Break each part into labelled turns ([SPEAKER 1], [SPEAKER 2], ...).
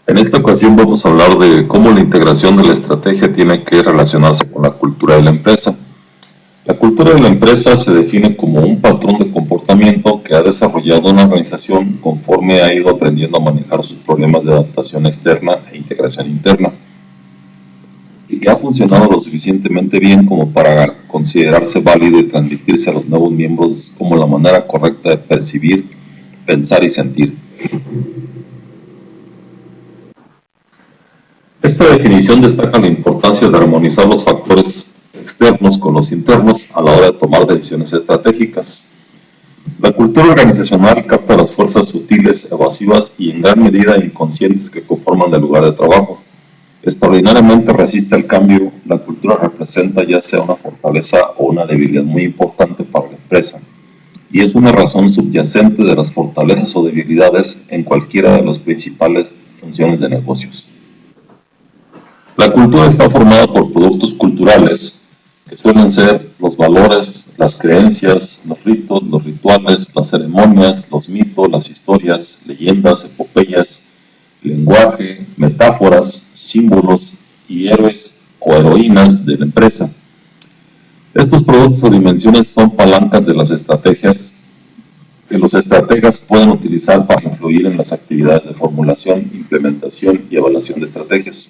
[SPEAKER 1] En esta ocasión vamos a hablar de cómo la integración de la estrategia tiene que relacionarse con la cultura de la empresa. La cultura de la empresa se define como un patrón de comportamiento que ha desarrollado una organización conforme ha ido aprendiendo a manejar sus problemas de adaptación externa e integración interna, y que ha funcionado lo suficientemente bien como para considerarse válido y transmitirse a los nuevos miembros como la manera correcta de percibir, pensar y sentir. Esta definición destaca la importancia de armonizar los factores externos con los internos a la hora de tomar decisiones estratégicas. La cultura organizacional capta las fuerzas sutiles, evasivas y en gran medida inconscientes que conforman el lugar de trabajo. Extraordinariamente resiste al cambio, la cultura representa ya sea una fortaleza o una debilidad muy importante para la empresa, y es una razón subyacente de las fortalezas o debilidades en cualquiera de las principales funciones de negocios. La cultura está formada por productos culturales, que suelen ser los valores, las creencias, los ritos, los rituales, las ceremonias, los mitos, las historias, leyendas, epopeyas, lenguaje, metáforas, símbolos y héroes o heroínas de la empresa. Estos productos o dimensiones son palancas de las estrategias que los estrategas pueden utilizar para influir en las actividades de formulación, implementación y evaluación de estrategias.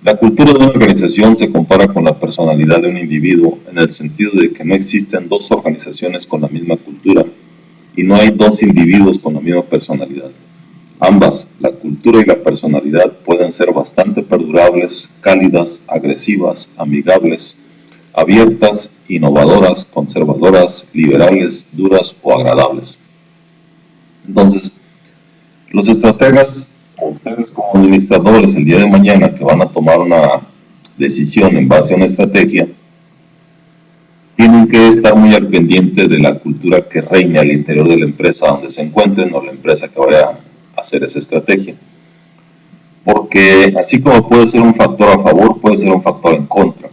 [SPEAKER 1] La cultura de una organización se compara con la personalidad de un individuo en el sentido de que no existen dos organizaciones con la misma cultura y no hay dos individuos con la misma personalidad. Ambas, la cultura y la personalidad, pueden ser bastante perdurables, cálidas, agresivas, amigables, abiertas, innovadoras, conservadoras, liberales, duras o agradables. Entonces, los estrategas o ustedes como administradores el día de mañana que van a tomar una decisión en base a una estrategia, tienen que estar muy al pendiente de la cultura que reine al interior de la empresa donde se encuentren o la empresa que vaya a hacer esa estrategia. Porque así como puede ser un factor a favor, puede ser un factor en contra.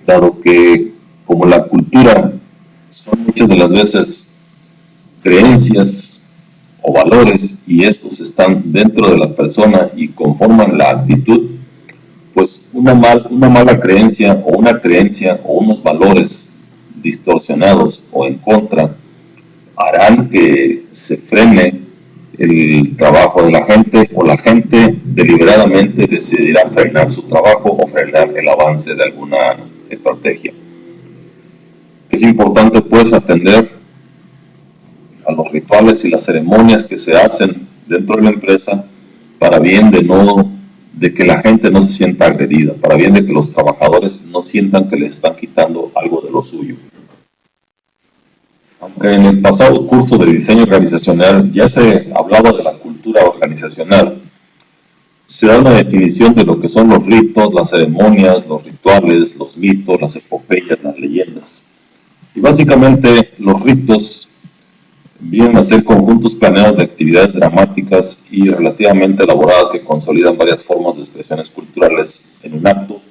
[SPEAKER 1] Dado que como la cultura son muchas de las veces creencias o valores y estos están dentro de la persona y conforman la actitud, pues una mala creencia o una creencia o unos valores distorsionados o en contra harán que se frene el trabajo de la gente o la gente deliberadamente decidirá frenar su trabajo o frenar el avance de alguna estrategia. Es importante pues atender a los rituales y las ceremonias que se hacen dentro de la empresa para bien de que la gente no se sienta agredida, para bien de que los trabajadores no sientan que les están quitando algo de lo suyo. Aunque en el pasado curso de diseño organizacional ya se hablaba de la cultura organizacional, se da una definición de lo que son los ritos, las ceremonias, los rituales, los mitos, las epopeyas, las leyendas. Y básicamente los ritos vienen a ser conjuntos planeados de actividades dramáticas y relativamente elaboradas que consolidan varias formas de expresiones culturales en un acto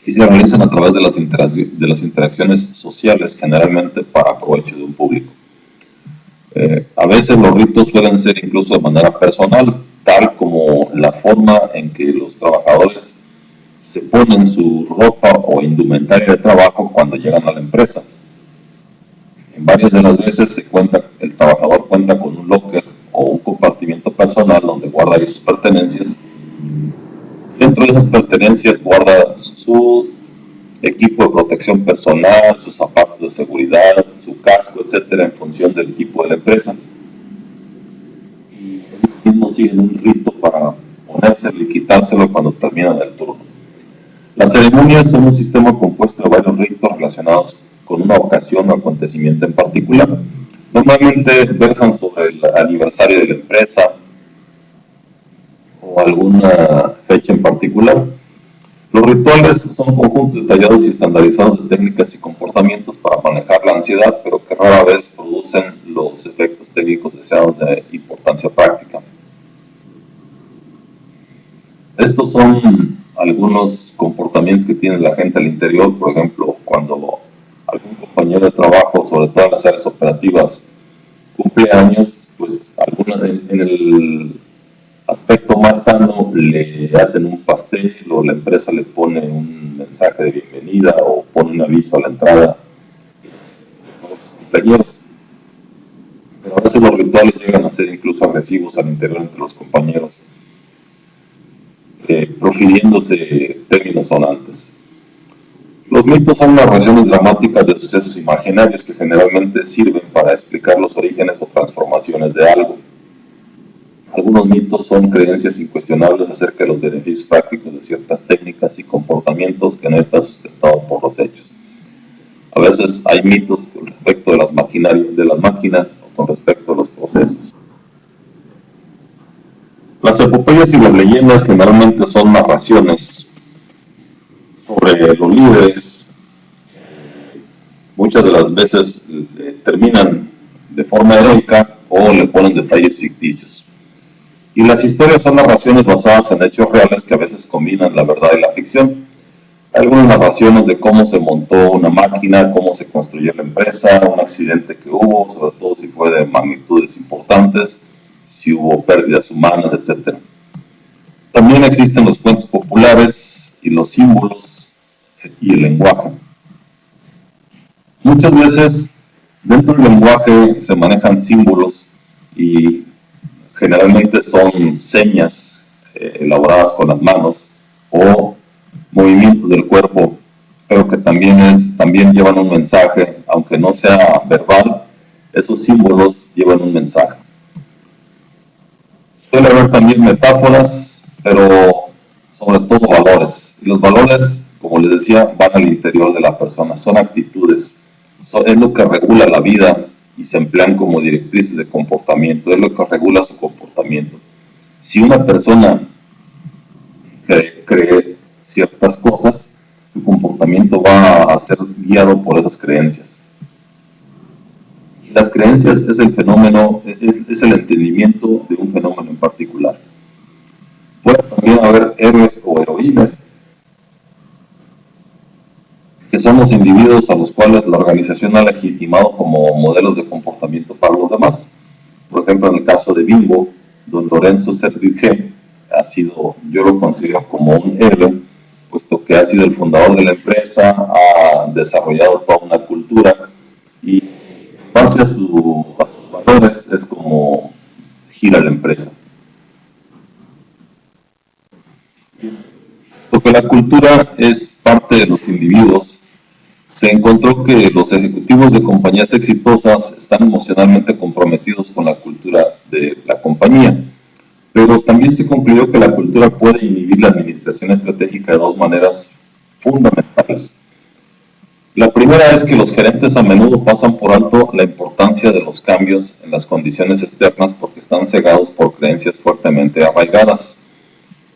[SPEAKER 1] y se realizan a través de las interacciones sociales, generalmente para provecho de un público. A veces los ritos suelen ser incluso de manera personal, tal como la forma en que los trabajadores se ponen su ropa o indumentaria de trabajo cuando llegan a la empresa. En varias de las veces el trabajador cuenta con un locker o un compartimiento personal donde guarda ahí sus pertenencias. Dentro de esas pertenencias guarda su equipo de protección personal, sus zapatos de seguridad, su casco, etcétera, en función del tipo de la empresa. Y ellos mismos siguen un rito para ponérselo y quitárselo cuando terminan el turno. Las ceremonias son un sistema compuesto de varios ritos relacionados con una ocasión o acontecimiento en particular. Normalmente versan sobre el aniversario de la empresa o alguna fecha en particular. Los rituales son conjuntos detallados y estandarizados de técnicas y comportamientos para manejar la ansiedad, pero que rara vez producen los efectos técnicos deseados de importancia práctica. Estos son algunos comportamientos que tiene la gente al interior, por ejemplo, cuando algún compañero de trabajo, sobre todo en las áreas operativas, cumple años, pues aspecto más sano le hacen un pastel o la empresa le pone un mensaje de bienvenida o pone un aviso a la entrada de los compañeros. Pero a veces los rituales llegan a ser incluso agresivos al interior entre los compañeros, profiriéndose términos sonantes. Los mitos son narraciones dramáticas de sucesos imaginarios que generalmente sirven para explicar los orígenes o transformaciones de algo. Algunos mitos son creencias incuestionables acerca de los beneficios prácticos de ciertas técnicas y comportamientos que no están sustentados por los hechos. A veces hay mitos con respecto de las máquinas o con respecto a los procesos. Las epopeyas y las leyendas generalmente son narraciones sobre los líderes. Muchas de las veces terminan de forma heroica o le ponen detalles ficticios. Y las historias son narraciones basadas en hechos reales que a veces combinan la verdad y la ficción. Hay algunas narraciones de cómo se montó una máquina, cómo se construyó la empresa, un accidente que hubo, sobre todo si fue de magnitudes importantes, si hubo pérdidas humanas, etc. También existen los cuentos populares y los símbolos y el lenguaje. Muchas veces dentro del lenguaje se manejan símbolos y generalmente son señas elaboradas con las manos o movimientos del cuerpo, pero que también llevan un mensaje, aunque no sea verbal, esos símbolos llevan un mensaje. Suele haber también metáforas, pero sobre todo valores. Y los valores, como les decía, van al interior de la persona, son actitudes, es lo que regula la vida y se emplean como directrices de comportamiento, es lo que regula su comportamiento. Si una persona cree ciertas cosas, su comportamiento va a ser guiado por esas creencias. Y las creencias es el fenómeno, es el entendimiento de un fenómeno en particular. Puede también haber héroes o heroínas, que son los individuos a los cuales la organización ha legitimado como modelos de comportamiento para los demás. Por ejemplo, en el caso de Bimbo, don Lorenzo Servidge ha sido, yo lo considero como un héroe, puesto que ha sido el fundador de la empresa, ha desarrollado toda una cultura y en base a sus valores es como gira la empresa. Porque la cultura es parte de los individuos, se encontró que los ejecutivos de compañías exitosas están emocionalmente comprometidos con la cultura de la compañía, pero también se concluyó que la cultura puede inhibir la administración estratégica de dos maneras fundamentales. La primera es que los gerentes a menudo pasan por alto la importancia de los cambios en las condiciones externas porque están cegados por creencias fuertemente arraigadas.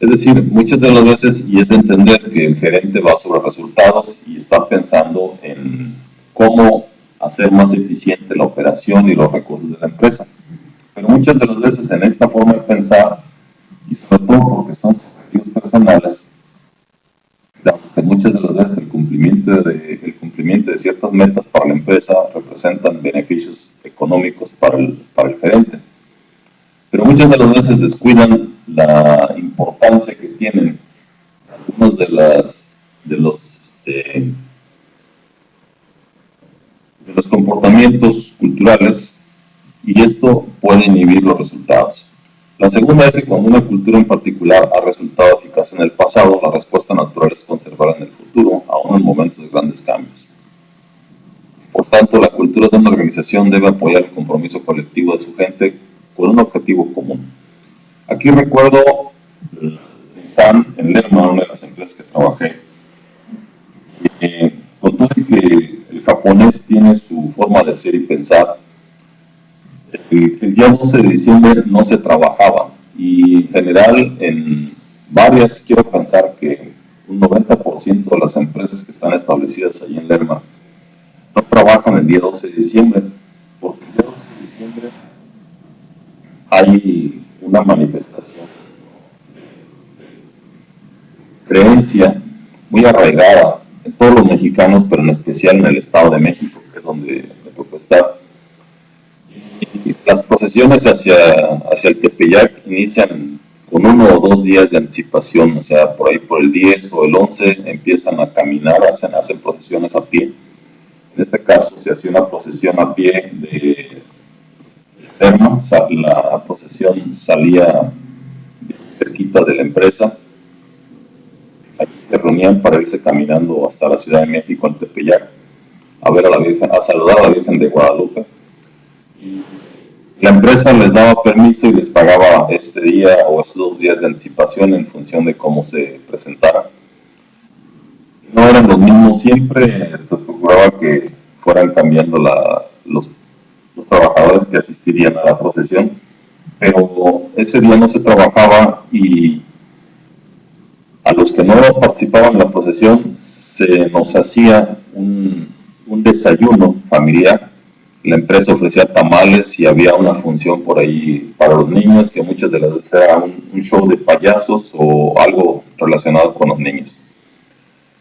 [SPEAKER 1] Es decir, muchas de las veces, y es de entender que el gerente va sobre resultados y está pensando en cómo hacer más eficiente la operación y los recursos de la empresa. Pero muchas de las veces en esta forma de pensar, y sobre todo porque son sus objetivos personales, que muchas de las veces el cumplimiento de ciertas metas para la empresa representan beneficios económicos para el gerente. Pero muchas de las veces descuidan la importancia que tienen algunos de los comportamientos culturales y esto puede inhibir los resultados. La segunda es que cuando una cultura en particular ha resultado eficaz en el pasado, la respuesta natural es conservarla en el futuro, aún en momentos de grandes cambios. Por tanto, la cultura de una organización debe apoyar el compromiso colectivo de su gente con un objetivo común. Aquí recuerdo en Lerma, una de las empresas que trabajé, contuve que el japonés tiene su forma de ser y pensar. El día 12 de diciembre no se trabajaba y en general en varias, quiero pensar que un 90% de las empresas que están establecidas allí en Lerma no trabajan el día 12 de diciembre, porque el día 12 de diciembre hay una manifestación de creencia muy arraigada en todos los mexicanos, pero en especial en el Estado de México, que es donde me tocó estar. Y las procesiones hacia el Tepeyac inician con 1 o 2 días de anticipación, o sea, por ahí por el 10 o el 11 empiezan a caminar, hacen procesiones a pie. En este caso se hacía una procesión a pie de Terma, la procesión salía cerquita de la empresa, allí se reunían para irse caminando hasta la Ciudad de México, en Tepeyac, a ver a la Virgen, a saludar a la Virgen de Guadalupe. La empresa les daba permiso y les pagaba este día o esos 2 días de anticipación en función de cómo se presentara. No eran los mismos siempre, se procuraba que fueran cambiando los trabajadores que asistirían a la procesión, pero ese día no se trabajaba y a los que no participaban en la procesión se nos hacía un desayuno familiar. La empresa ofrecía tamales y había una función por ahí para los niños, que muchas de las veces era un show de payasos o algo relacionado con los niños.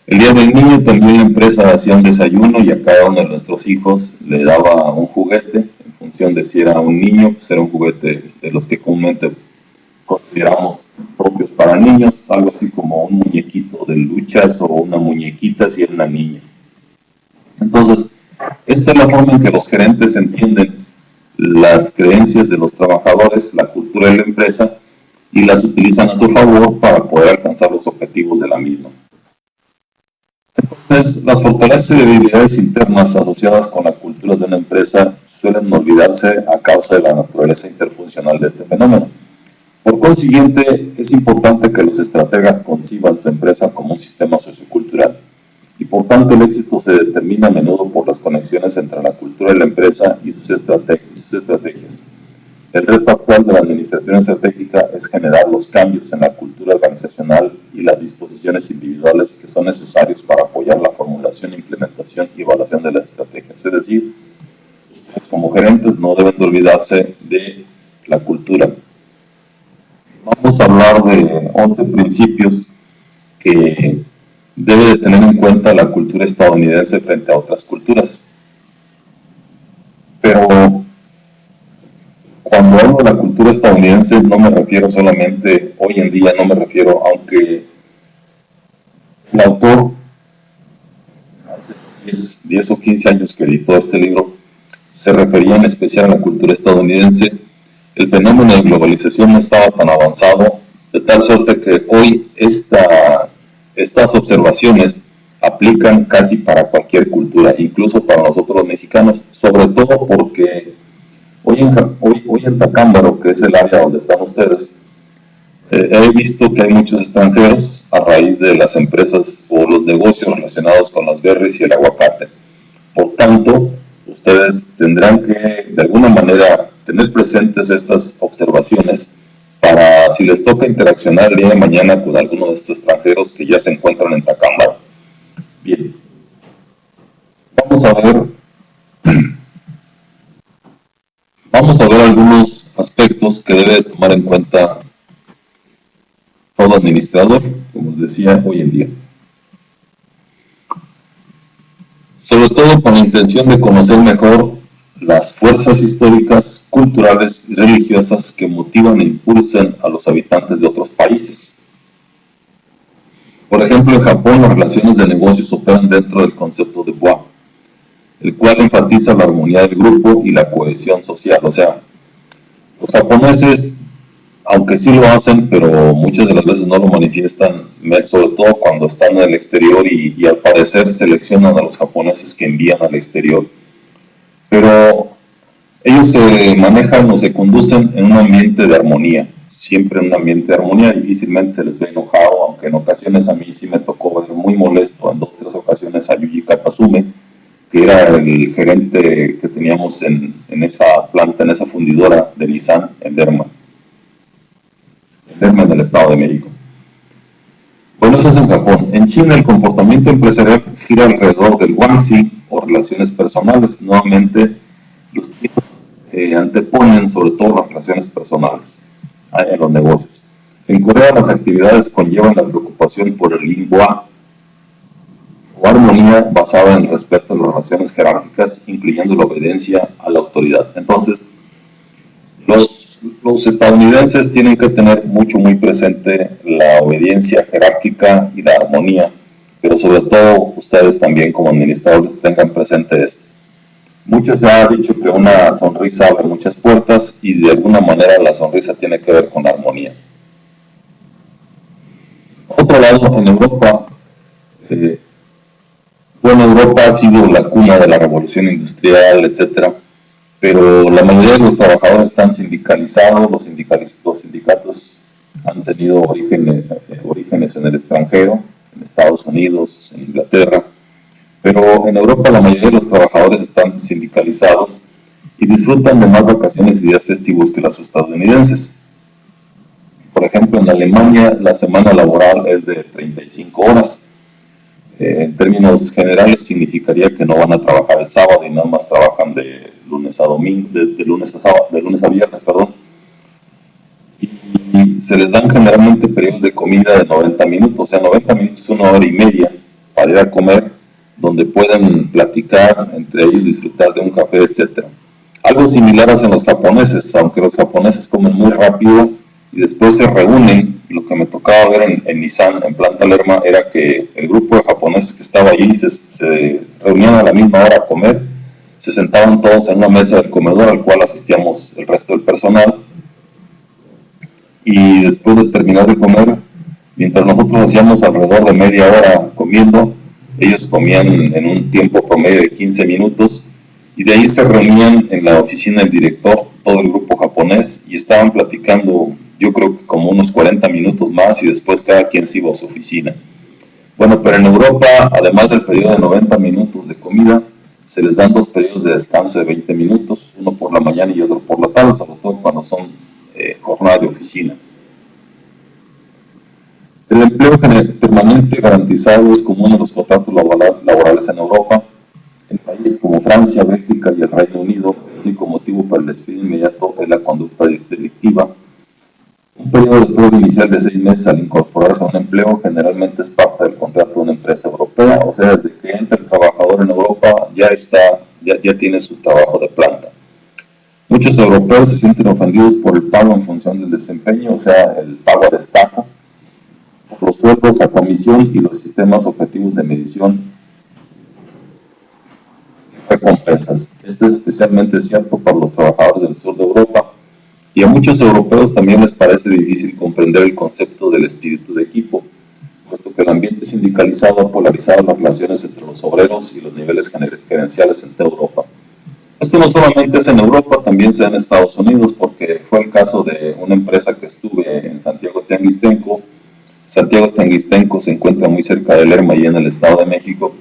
[SPEAKER 1] El día del niño también la empresa hacía un desayuno y a cada uno de nuestros hijos le daba un juguete, en función de si era un niño, pues era un juguete de los que comúnmente consideramos propios para niños, algo así como un muñequito de luchas o una muñequita si era una niña. Entonces, esta es la forma en que los gerentes entienden las creencias de los trabajadores, la cultura de la empresa, y las utilizan a su favor para poder alcanzar los objetivos de la misma. Entonces, las fortalezas y debilidades internas asociadas con la cultura de una empresa suelen no olvidarse a causa de la naturaleza interfuncional de este fenómeno. Por consiguiente, es importante que los estrategas conciban su empresa como un sistema sociocultural y por tanto el éxito se determina a menudo por las conexiones entre la cultura de la empresa y sus estrategias. El reto actual de la administración estratégica es generar los cambios en la cultura organizacional y las disposiciones individuales que son necesarios para apoyar la formulación, implementación y evaluación de las estrategias. Es decir, ustedes como gerentes no deben de olvidarse de la cultura. Vamos a hablar de 11 principios que debe de tener en cuenta la cultura estadounidense frente a otras culturas. Pero cuando hablo de la cultura estadounidense no me refiero solamente, hoy en día no me refiero, aunque el autor hace 10 o 15 años que editó este libro se refería en especial a la cultura estadounidense, el fenómeno de globalización no estaba tan avanzado, de tal suerte que hoy estas observaciones aplican casi para cualquier cultura, incluso para nosotros los mexicanos, sobre todo porque hoy en Tacámbaro, que es el área donde están ustedes, he visto que hay muchos extranjeros a raíz de las empresas o los negocios relacionados con las berries y el aguacate. Por tanto, ustedes tendrán que de alguna manera tener presentes estas observaciones para si les toca interaccionar el día de mañana con alguno de estos extranjeros que ya se encuentran en Tacámbaro. Bien, vamos a ver algunos aspectos que debe tomar en cuenta todo administrador, como les decía, hoy en día. Sobre todo con la intención de conocer mejor las fuerzas históricas, culturales y religiosas que motivan e impulsan a los habitantes de otros países. Por ejemplo, en Japón las relaciones de negocios operan dentro del concepto de Bua, el cual enfatiza la armonía del grupo y la cohesión social. O sea, los japoneses, aunque sí lo hacen, pero muchas de las veces no lo manifiestan, sobre todo cuando están en el exterior y al parecer seleccionan a los japoneses que envían al exterior. Pero ellos se manejan o se conducen en un ambiente de armonía, siempre en un ambiente de armonía, difícilmente se les ve enojado, aunque en ocasiones a mí sí me tocó ver muy molesto en 2 o 3 ocasiones a Yuji Katasume, que era el gerente que teníamos en esa planta, en esa fundidora de Nissan en Derma, en el Estado de México. Bueno, eso es en Japón. En China el comportamiento empresarial gira alrededor del guanxi o relaciones personales. Nuevamente, los chinos anteponen sobre todo las relaciones personales en los negocios. En Corea las actividades conllevan la preocupación por el lingua o armonía basada en el respeto a las relaciones jerárquicas, incluyendo la obediencia a la autoridad. Entonces, Los estadounidenses tienen que tener muy presente la obediencia jerárquica y la armonía, pero sobre todo ustedes también como administradores tengan presente esto. Mucho se ha dicho que una sonrisa abre muchas puertas y de alguna manera la sonrisa tiene que ver con armonía. Por otro lado, en Europa, Europa ha sido la cuna de la revolución industrial, etcétera, pero la mayoría de los trabajadores están sindicalizados, los sindicatos han tenido orígenes en el extranjero, en Estados Unidos, en Inglaterra, pero en Europa la mayoría de los trabajadores están sindicalizados y disfrutan de más vacaciones y días festivos que los estadounidenses. Por ejemplo, en Alemania la semana laboral es de 35 horas. En términos generales significaría que no van a trabajar el sábado y nada más trabajan de lunes a domingo, de lunes a viernes, perdón. Y se les dan generalmente periodos de comida de 90 minutos, o sea, 90 minutos, 1 hora y media para ir a comer, donde pueden platicar entre ellos, disfrutar de un café, etc. Algo similar hacen los japoneses, aunque los japoneses comen muy rápido y después se reúnen. Lo que me tocaba ver en Nissan, en Planta Lerma, era que el grupo de japoneses que estaba allí se reunían a la misma hora a comer, se sentaban todos en una mesa del comedor al cual asistíamos el resto del personal, y después de terminar de comer, mientras nosotros hacíamos alrededor de media hora comiendo, ellos comían en un tiempo promedio de 15 minutos, y de ahí se reunían en la oficina del director, todo el grupo japonés, y estaban platicando, yo creo que como unos 40 minutos más, y después cada quien se iba a su oficina. Bueno, pero en Europa, además del periodo de 90 minutos de comida, se les dan 2 periodos de descanso de 20 minutos, uno por la mañana y otro por la tarde, sobre todo cuando son jornadas de oficina. El empleo permanente garantizado es común en los contratos laborales en Europa. En países como Francia, Bélgica y el Reino Unido, el único motivo para el despido inmediato es la conducta delictiva. Un periodo de prueba inicial de 6 meses al incorporarse a un empleo generalmente es parte del contrato de una empresa europea, o sea, desde que entra el trabajador en Europa ya tiene su trabajo de planta. Muchos europeos se sienten ofendidos por el pago en función del desempeño, o sea, el pago a destajo, por los sueldos a comisión y los sistemas objetivos de medición recompensas. Esto es especialmente cierto para los trabajadores del sur de Europa, y a muchos europeos también les parece difícil comprender el concepto del espíritu de equipo, puesto que el ambiente sindicalizado ha polarizado las relaciones entre los obreros y los niveles gerenciales en toda Europa. Esto no solamente es en Europa, también se da en Estados Unidos, porque fue el caso de una empresa que estuve en Santiago Tenguistenco. Santiago Tenguistenco se encuentra muy cerca de Lerma y en el Estado de México.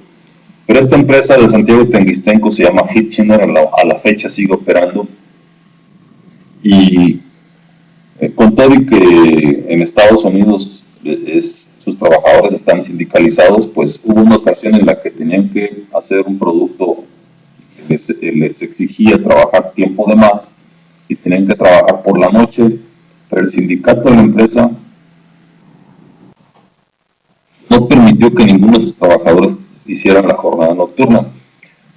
[SPEAKER 1] Pero esta empresa de Santiago Tenguistenco se llama Hitchiner, a la fecha sigue operando. Y con todo y que en Estados Unidos sus trabajadores están sindicalizados, pues hubo una ocasión en la que tenían que hacer un producto que les exigía trabajar tiempo de más y tenían que trabajar por la noche, pero el sindicato de la empresa no permitió que ninguno de sus trabajadores hicieran la jornada nocturna.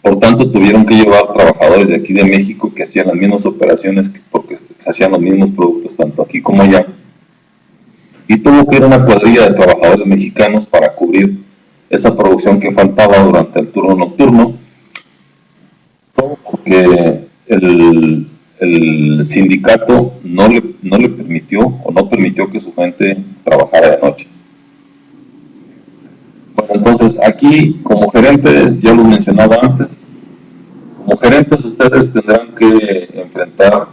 [SPEAKER 1] Por tanto, tuvieron que llevar trabajadores de aquí de México que hacían las mismas operaciones porque se hacían los mismos productos tanto aquí como allá. Y tuvo que ir una cuadrilla de trabajadores mexicanos para cubrir esa producción que faltaba durante el turno nocturno, porque el sindicato no le permitió o no permitió que su gente trabajara de noche. Bueno, entonces aquí como gerentes, ya lo mencionaba antes, como gerentes ustedes tendrán que enfrentar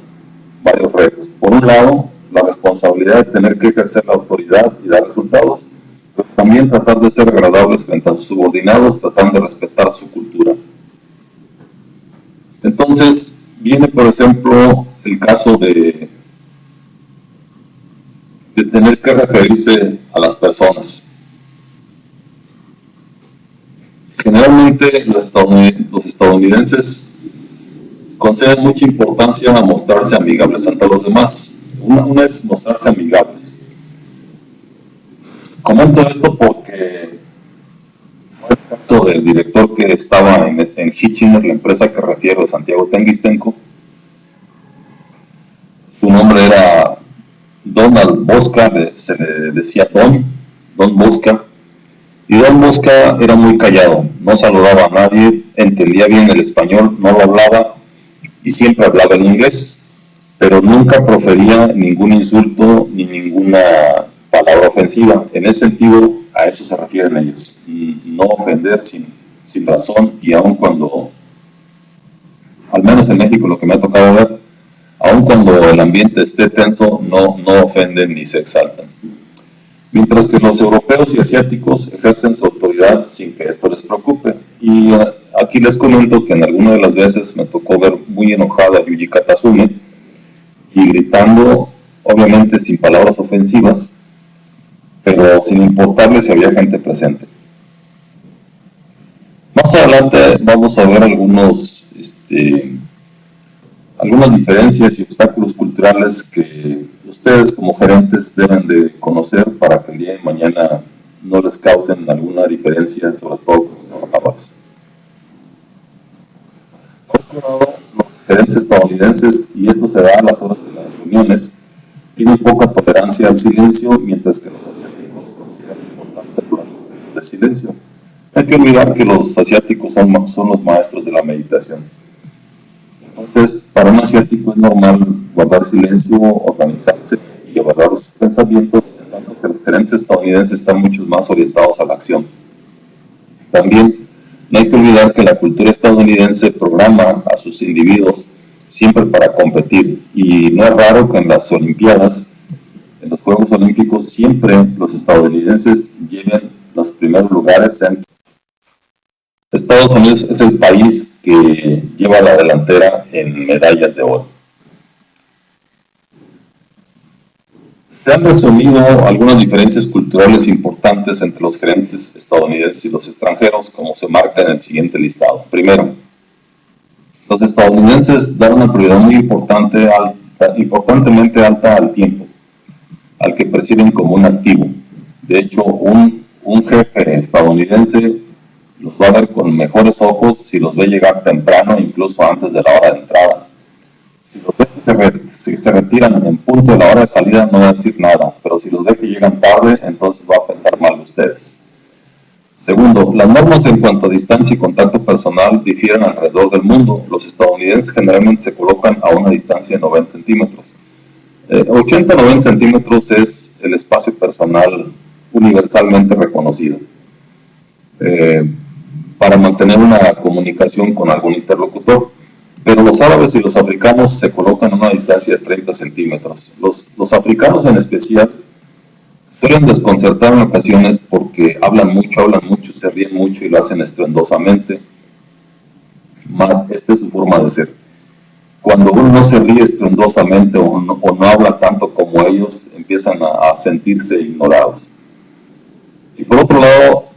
[SPEAKER 1] varios retos. Por un lado, la responsabilidad de tener que ejercer la autoridad y dar resultados, pero también tratar de ser agradables frente a sus subordinados, tratando de respetar su cultura. Entonces, viene por ejemplo el caso de tener que referirse a las personas. Generalmente los estadounidenses conceden mucha importancia a mostrarse amigables ante los demás. Una es mostrarse amigables. Comento esto porque fue el caso del director que estaba en Hitchiner, la empresa que refiero, de Santiago Tenguistenco. Su nombre era Bosca se le decía Don Bosca, y Don Bosca era muy callado, no saludaba a nadie, entendía bien el español, no lo hablaba y siempre hablaba en inglés, pero nunca profería ningún insulto ni ninguna palabra ofensiva. En ese sentido, a eso se refieren ellos, no ofender sin razón, y aun cuando, al menos en México lo que me ha tocado ver, aun cuando el ambiente esté tenso, no ofenden ni se exaltan. Mientras que los europeos y asiáticos ejercen su autoridad sin que esto les preocupe. Y aquí les comento que en alguna de las veces me tocó ver muy enojada a Yuji Katazume y gritando, obviamente sin palabras ofensivas, pero sin importarle si había gente presente. Más adelante vamos a ver algunas diferencias y obstáculos culturales que ustedes como gerentes deben de conocer para que el día de mañana no les causen alguna diferencia, sobre todo con los trabajadores. Por otro lado, los gerentes estadounidenses, y esto se da a las horas de las reuniones, tienen poca tolerancia al silencio, mientras que los asiáticos consideran importante los minutos de silencio. Hay que olvidar que los asiáticos son los maestros de la meditación. Entonces, para un asiático es normal guardar silencio, organizarse y evaluar sus pensamientos, en tanto que los gerentes estadounidenses están mucho más orientados a la acción. También no hay que olvidar que la cultura estadounidense programa a sus individuos siempre para competir, y no es raro que en las Olimpiadas, en los Juegos Olímpicos, siempre los estadounidenses lleven los primeros lugares. Estados Unidos es el país que lleva la delantera en medallas de oro. Se han resumido algunas diferencias culturales importantes entre los gerentes estadounidenses y los extranjeros, como se marca en el siguiente listado. Primero, los estadounidenses dan una prioridad muy importantemente alta al tiempo, al que perciben como un activo. De hecho, un jefe estadounidense los va a ver con mejores ojos si los ve llegar temprano, incluso antes de la hora de entrada. Si los ve que se retiran en punto de la hora de salida, no va a decir nada, pero si los ve que llegan tarde, entonces va a pensar mal de ustedes. Segundo, las normas en cuanto a distancia y contacto personal difieren alrededor del mundo. Los estadounidenses generalmente se colocan a una distancia de 90 centímetros. 80-90 centímetros es el espacio personal universalmente reconocido para mantener una comunicación con algún interlocutor. Pero los árabes y los africanos se colocan a una distancia de 30 centímetros. Los africanos en especial suelen desconcertar en ocasiones porque hablan mucho, se ríen mucho y lo hacen estruendosamente. Más esta es su forma de ser. Cuando uno no se ríe estruendosamente o no habla tanto como ellos, empiezan a sentirse ignorados. Y por otro lado,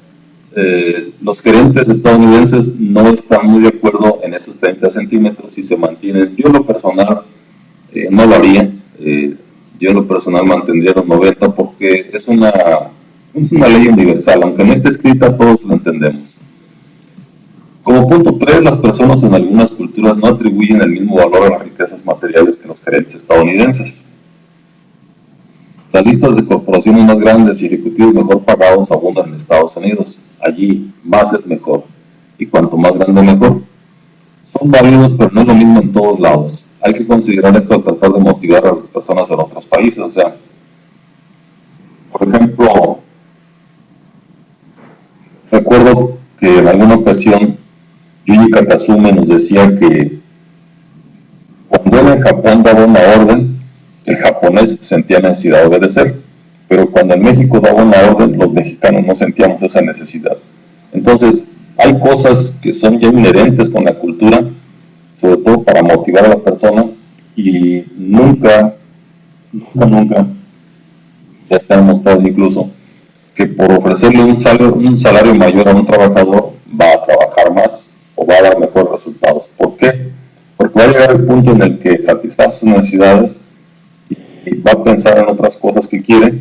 [SPEAKER 1] los gerentes estadounidenses no están muy de acuerdo en esos 30 centímetros y se mantienen. Yo en lo personal no lo haría. Yo en lo personal mantendría los 90 porque es una ley universal, aunque no esté escrita, todos lo entendemos. Como punto 3, las personas en algunas culturas no atribuyen el mismo valor a las riquezas materiales que los gerentes estadounidenses. Las listas de corporaciones más grandes y ejecutivos mejor pagados abundan en Estados Unidos. Allí, más es mejor, y cuanto más grande mejor. Son válidos, pero no es lo mismo en todos lados. Hay que considerar esto al tratar de motivar a las personas en otros países. O sea, por ejemplo, recuerdo que en alguna ocasión Yuji Katazume nos decía que cuando él en Japón daba una orden, el japonés sentía necesidad de obedecer, pero cuando en México daba una orden, los mexicanos no sentíamos esa necesidad. Entonces, hay cosas que son ya inherentes con la cultura, sobre todo para motivar a la persona, y nunca, ya está demostrado incluso, que por ofrecerle un salario mayor a un trabajador va a trabajar más o va a dar mejores resultados. ¿Por qué? Porque va a llegar el punto en el que satisface sus necesidades y va a pensar en otras cosas que quiere,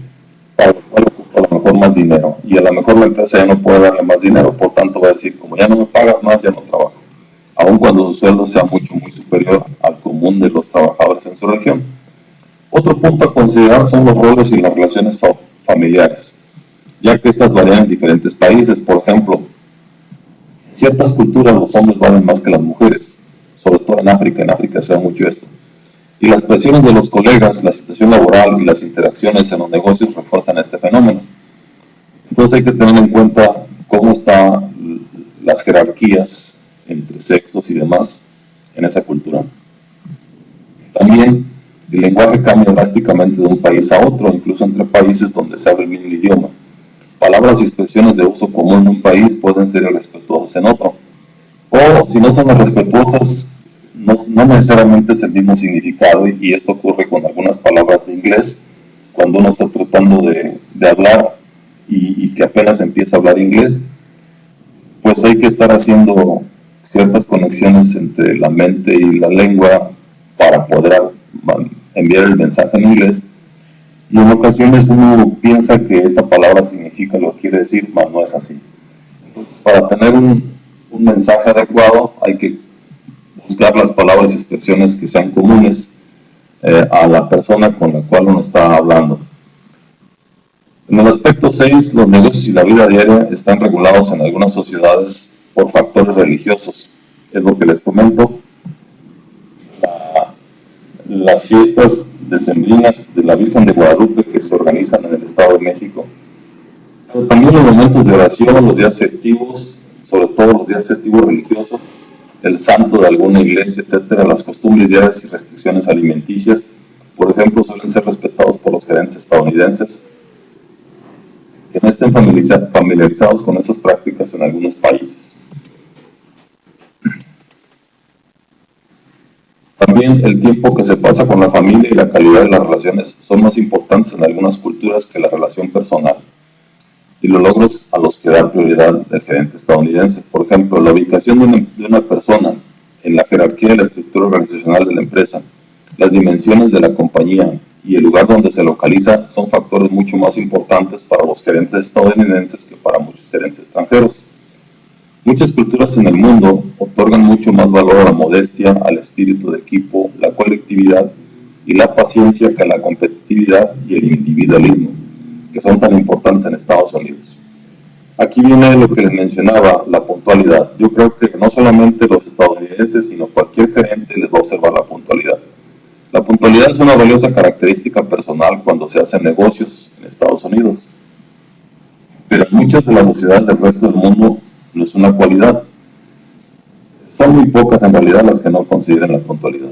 [SPEAKER 1] para lo cual ocupa a lo mejor más dinero, y a lo mejor la empresa ya no puede darle más dinero, por tanto va a decir, como ya no me pagas más, ya no trabajo, aun cuando su sueldo sea muy superior al común de los trabajadores en su región. Otro punto a considerar son los roles y las relaciones familiares, ya que estas varían en diferentes países. Por ejemplo, en ciertas culturas los hombres valen más que las mujeres, sobre todo en África se da mucho esto. Y las presiones de los colegas, la situación laboral y las interacciones en los negocios refuerzan este fenómeno. Entonces hay que tener en cuenta cómo están las jerarquías entre sexos y demás en esa cultura. También el lenguaje cambia drásticamente de un país a otro, incluso entre países donde se habla el mismo idioma. Palabras y expresiones de uso común en un país pueden ser irrespetuosas en otro. O si no son irrespetuosas, no necesariamente es el mismo significado, y esto ocurre con algunas palabras de inglés, cuando uno está tratando de hablar y que apenas empieza a hablar inglés, pues hay que estar haciendo ciertas conexiones entre la mente y la lengua para poder enviar el mensaje en inglés. Y en ocasiones uno piensa que esta palabra significa lo que quiere decir, mas no es así. Entonces, para tener un mensaje adecuado hay que buscar las palabras y expresiones que sean comunes a la persona con la cual uno está hablando. En el aspecto 6, los negocios y la vida diaria están regulados en algunas sociedades por factores religiosos. Es lo que les comento. Las fiestas decembrinas de la Virgen de Guadalupe que se organizan en el Estado de México, pero también los momentos de oración, los días festivos, sobre todo los días festivos religiosos, el santo de alguna iglesia, etcétera, las costumbres diarias y restricciones alimenticias, por ejemplo, suelen ser respetados por los gerentes estadounidenses, que no estén familiarizados con estas prácticas en algunos países. También el tiempo que se pasa con la familia y la calidad de las relaciones son más importantes en algunas culturas que la relación personal y los logros a los que da prioridad el gerente estadounidense. Por ejemplo, la ubicación de una persona en la jerarquía de la estructura organizacional de la empresa, las dimensiones de la compañía y el lugar donde se localiza son factores mucho más importantes para los gerentes estadounidenses que para muchos gerentes extranjeros. Muchas culturas en el mundo otorgan mucho más valor a la modestia, al espíritu de equipo, la colectividad y la paciencia que a la competitividad y el individualismo, que son tan importantes en Estados Unidos. Aquí viene lo que les mencionaba, la puntualidad. Yo creo que no solamente los estadounidenses, sino cualquier gerente les va a observar la puntualidad. La puntualidad es una valiosa característica personal cuando se hacen negocios en Estados Unidos, pero en muchas de las sociedades del resto del mundo no es una cualidad. Son muy pocas en realidad las que no consideran la puntualidad.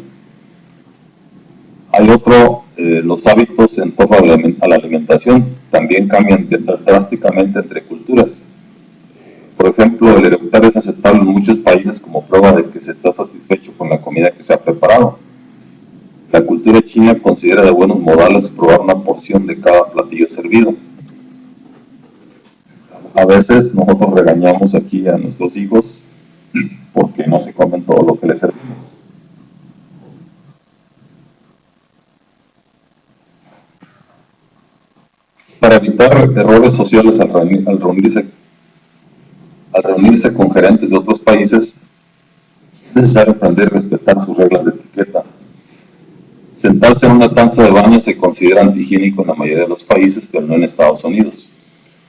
[SPEAKER 1] Hay otro, los hábitos en torno a la alimentación también cambian drásticamente entre culturas. Por ejemplo, el eructar es aceptable en muchos países como prueba de que se está satisfecho con la comida que se ha preparado. La cultura china considera de buenos modales probar una porción de cada platillo servido. A veces nosotros regañamos aquí a nuestros hijos porque no se comen todo lo que les servimos. Para evitar errores sociales al reunirse con gerentes de otros países, es necesario aprender a respetar sus reglas de etiqueta. Sentarse en una taza de baño se considera antihigiénico en la mayoría de los países, pero no en Estados Unidos.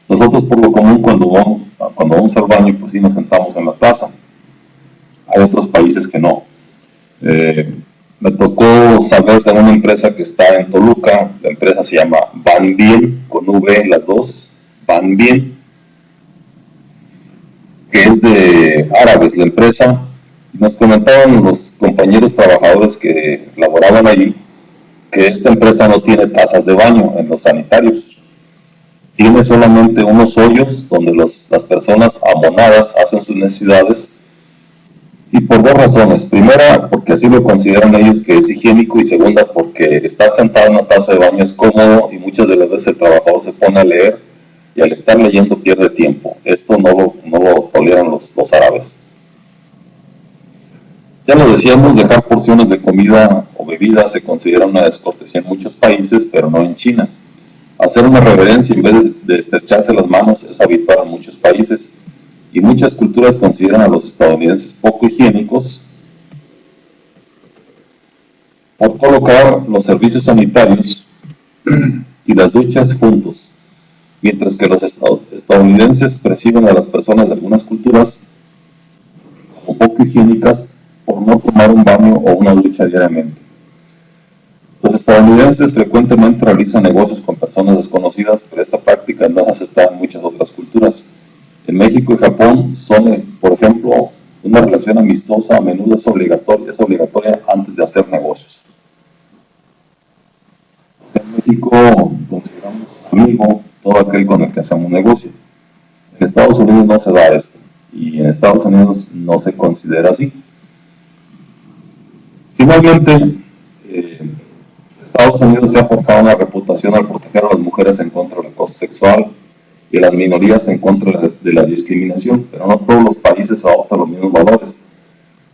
[SPEAKER 1] Nosotros por lo común cuando vamos al baño pues sí nos sentamos en la taza. Hay otros países que no. Me tocó saber de una empresa que está en Toluca. La empresa se llama Banbien, con V las dos, Banbien, que es de árabes la empresa. Nos comentaban los compañeros trabajadores que laboraban allí que esta empresa no tiene tazas de baño en los sanitarios. Tiene solamente unos hoyos donde las personas amonadas hacen sus necesidades, y por dos razones. Primera, porque así lo consideran ellos que es higiénico, y segunda, porque estar sentado en una taza de baño es cómodo y muchas de las veces el trabajador se pone a leer y al estar leyendo pierde tiempo. Esto no lo toleran los árabes. Ya lo decíamos, dejar porciones de comida o bebida se considera una descortesía en muchos países, pero no en China. Hacer una reverencia en vez de estrecharse las manos es habitual en muchos países, y muchas culturas consideran a los estadounidenses poco higiénicos por colocar los servicios sanitarios y las duchas juntos, mientras que los estadounidenses perciben a las personas de algunas culturas como poco higiénicas por no tomar un baño o una ducha diariamente. Los estadounidenses frecuentemente realizan negocios con personas desconocidas, pero esta práctica no es aceptada en muchas otras culturas. En México y Japón son, por ejemplo, una relación amistosa a menudo es obligatoria antes de hacer negocios. O sea, en México consideramos amigo todo aquel con el que hacemos un negocio. En Estados Unidos no se da esto, y en Estados Unidos no se considera así. Finalmente, Estados Unidos se ha forjado una reputación al proteger a las mujeres en contra del acoso sexual y a las minorías en contra de la discriminación, pero no todos los países adoptan los mismos valores.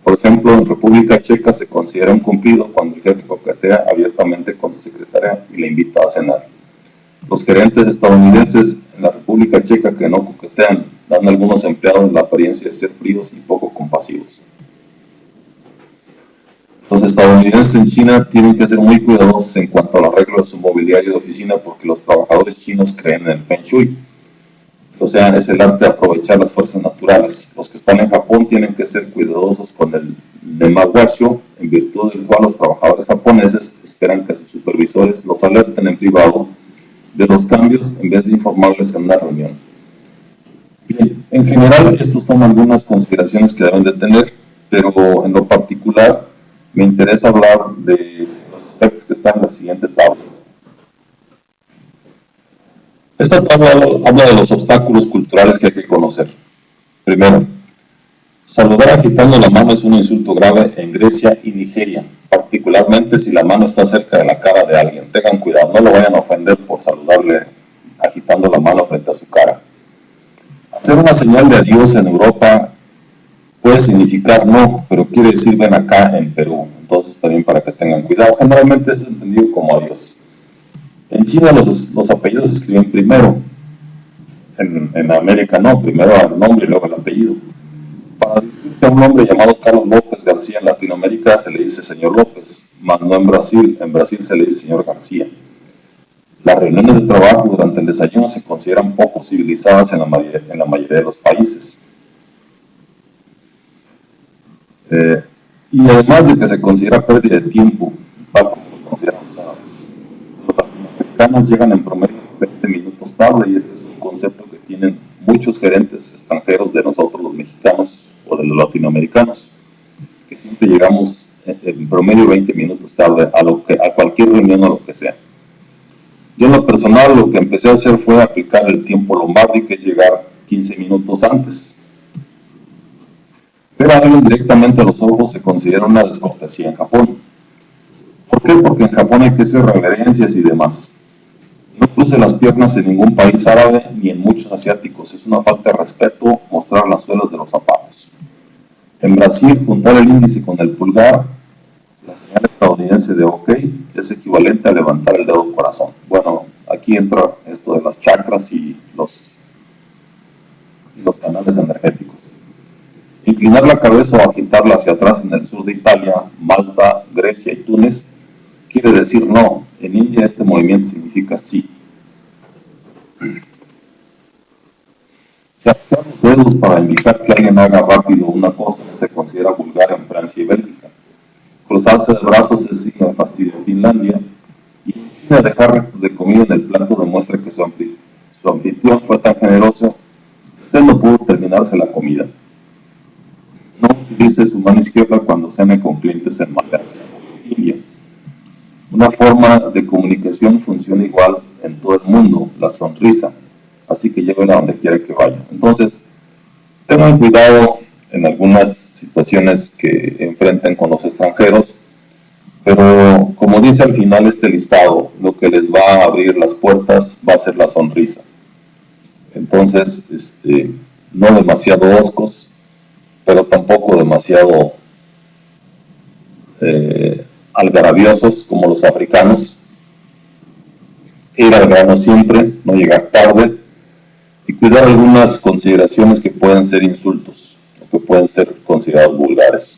[SPEAKER 1] Por ejemplo, en República Checa se considera un cumplido cuando el jefe coquetea abiertamente con su secretaria y le invita a cenar. Los gerentes estadounidenses en la República Checa que no coquetean dan a algunos empleados la apariencia de ser fríos y poco compasivos. Los estadounidenses en China tienen que ser muy cuidadosos en cuanto al arreglo de su mobiliario de oficina porque los trabajadores chinos creen en el Feng Shui. O sea, es el arte de aprovechar las fuerzas naturales. Los que están en Japón tienen que ser cuidadosos con el Nemaguasho, en virtud del cual los trabajadores japoneses esperan que sus supervisores los alerten en privado de los cambios en vez de informarles en una reunión. Bien, en general, estas son algunas consideraciones que deben de tener, pero en lo particular me interesa hablar de los aspectos que están en la siguiente tabla. Esta tabla habla de los obstáculos culturales que hay que conocer. Primero, saludar agitando la mano es un insulto grave en Grecia y Nigeria, particularmente si la mano está cerca de la cara de alguien. Tengan cuidado, no lo vayan a ofender por saludarle agitando la mano frente a su cara. Hacer una señal de adiós en Europa puede significar no, pero quiere decir ven acá en Perú. Entonces también para que tengan cuidado. Generalmente es entendido como adiós. En China los apellidos se escriben primero. En América no, primero el nombre y luego el apellido. Para dirigirse a un hombre llamado Carlos López García en Latinoamérica se le dice señor López, más no en Brasil se le dice señor García. Las reuniones de trabajo durante el desayuno se consideran poco civilizadas en la mayoría de los países. Y además de que se considera pérdida de tiempo, tal como lo consideramos los latinoamericanos llegan en promedio 20 minutos tarde, y este es un concepto que tienen muchos gerentes extranjeros de nosotros los mexicanos o de los latinoamericanos, que siempre llegamos en promedio 20 minutos tarde a cualquier reunión o lo que sea. Yo en lo personal lo que empecé a hacer fue aplicar el tiempo lombardi, que es llegar 15 minutos antes. Ver a alguien directamente a los ojos se considera una descortesía en Japón. ¿Por qué? Porque en Japón hay que hacer reverencias y demás. No cruce las piernas en ningún país árabe ni en muchos asiáticos. Es una falta de respeto mostrar las suelas de los zapatos. En Brasil, juntar el índice con el pulgar, la señal estadounidense de OK, es equivalente a levantar el dedo corazón. Bueno, aquí entra esto de las chakras y los canales energéticos. Inclinar la cabeza o agitarla hacia atrás en el sur de Italia, Malta, Grecia y Túnez quiere decir no. En India este movimiento significa sí. Chasquear los dedos para indicar que alguien haga rápido una cosa se considera vulgar en Francia y Bélgica. Cruzarse de brazos es signo de fastidio en Finlandia. Y en China, dejar restos de comida en el plato demuestra que su anfitrión fue tan generoso que usted no pudo terminarse la comida. No utilice su mano izquierda cuando cene con clientes en Malasia o India. Una forma de comunicación funciona igual en todo el mundo, la sonrisa, así que llévela donde quiera que vaya. Entonces, tengan cuidado en algunas situaciones que enfrenten con los extranjeros, pero como dice al final este listado, lo que les va a abrir las puertas va a ser la sonrisa. Entonces, no demasiado hoscos, pero tampoco demasiado algarabiosos como los africanos. Ir al grano siempre, no llegar tarde, y cuidar algunas consideraciones que pueden ser insultos o que pueden ser considerados vulgares.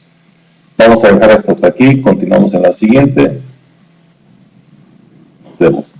[SPEAKER 1] Vamos a dejar hasta aquí, continuamos en la siguiente. Nos vemos.